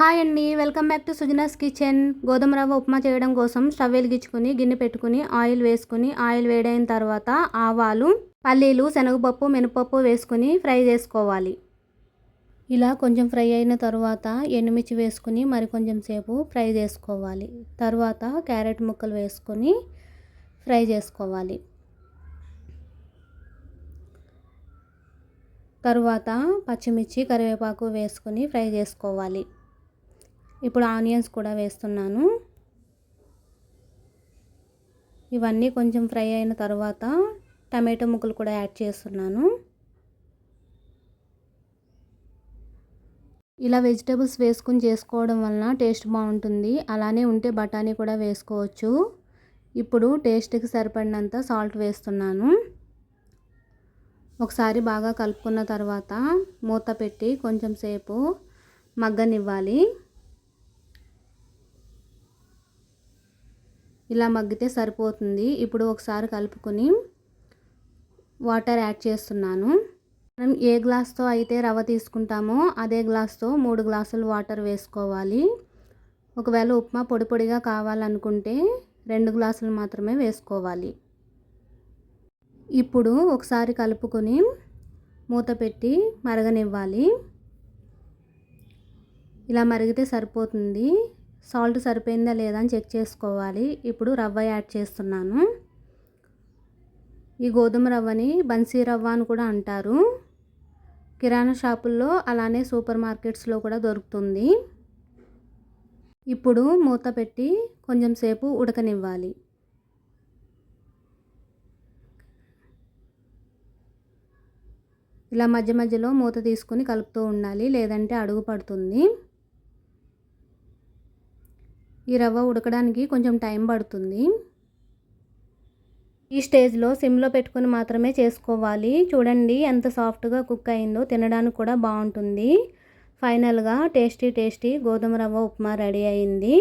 Hi అండి, welcome back to సుజనాస్ kitchen. గోధుమ రవ్వ ఉప్మా చేయడం కోసం స్టవ్ వెలిగించుకుని గిన్నె పెట్టుకుని ఆయిల్ వేసుకుని ఆయిల్ వేడైన తర్వాత ఆవాలు, పల్లీలు, శనగపప్పు, మినపప్పు వేసుకుని ఫ్రై చేసుకోవాలి. ఇలా కొంచెం ఫ్రై అయిన తర్వాత ఎండుమిర్చి వేసుకుని మరి కొంచెం సేపు ఫ్రై చేసుకోవాలి. తర్వాత క్యారెట్ ముక్కలు వేసుకొని ఫ్రై చేసుకోవాలి. తర్వాత పచ్చిమిర్చి, కరివేపాకు వేసుకుని ఫ్రై చేసుకోవాలి. ఇప్పుడు ఆనియన్స్ కూడా వేస్తున్నాను. ఇవన్నీ కొంచెం ఫ్రై అయిన తర్వాత టమాటో ముక్కలు కూడా యాడ్ చేస్తున్నాను. ఇలా వెజిటేబుల్స్ వేసుకుని చేసుకోవడం వలన టేస్ట్ బాగుంటుంది. అలానే ఉంటే బఠానీ కూడా వేసుకోవచ్చు. ఇప్పుడు టేస్ట్కి సరిపడినంత సాల్ట్ వేస్తున్నాను. ఒకసారి బాగా కలుపుకున్న తర్వాత మూత పెట్టి కొంచెం సేపు మగ్గనివ్వాలి. ఇలా మగ్గితే సరిపోతుంది. ఇప్పుడు ఒకసారి కలుపుకొని వాటర్ యాడ్ చేస్తున్నాను. మనం ఏ గ్లాస్తో అయితే రవ్వ తీసుకుంటామో అదే గ్లాస్తో 3 గ్లాసులు వాటర్ వేసుకోవాలి. ఒకవేళ ఉప్మా పొడి పొడిగా కావాలనుకుంటే 2 గ్లాసులు మాత్రమే వేసుకోవాలి. ఇప్పుడు ఒకసారి కలుపుకొని మూత పెట్టి మరగనివ్వాలి. ఇలా మరిగితే సరిపోతుంది. సాల్ట్ సరిపోయిందా లేదా అని చెక్ చేసుకోవాలి. ఇప్పుడు రవ్వ యాడ్ చేస్తున్నాను. ఈ గోధుమ రవ్వని బన్సీ రవ్వ అని కూడా అంటారు. కిరాణా షాపుల్లో అలానే సూపర్ మార్కెట్స్లో కూడా దొరుకుతుంది. ఇప్పుడు మూత పెట్టి కొంచెం సేపు ఉడకనివ్వాలి. ఇలా మధ్య మధ్యలో మూత తీసుకుని కలుపుతూ ఉండాలి, లేదంటే అడుగు పడుతుంది. ఈ రవ్వ ఉడకడానికి కొంచెం టైం పడుతుంది. ఈ స్టేజ్లో సిమ్లో పెట్టుకుని మాత్రమే చేసుకోవాలి. చూడండి ఎంత సాఫ్ట్గా కుక్ అయిందో, తినడానికి కూడా బాగుంటుంది. ఫైనల్గా టేస్టీ గోధుమ రవ్వ ఉప్మా రెడీ అయింది.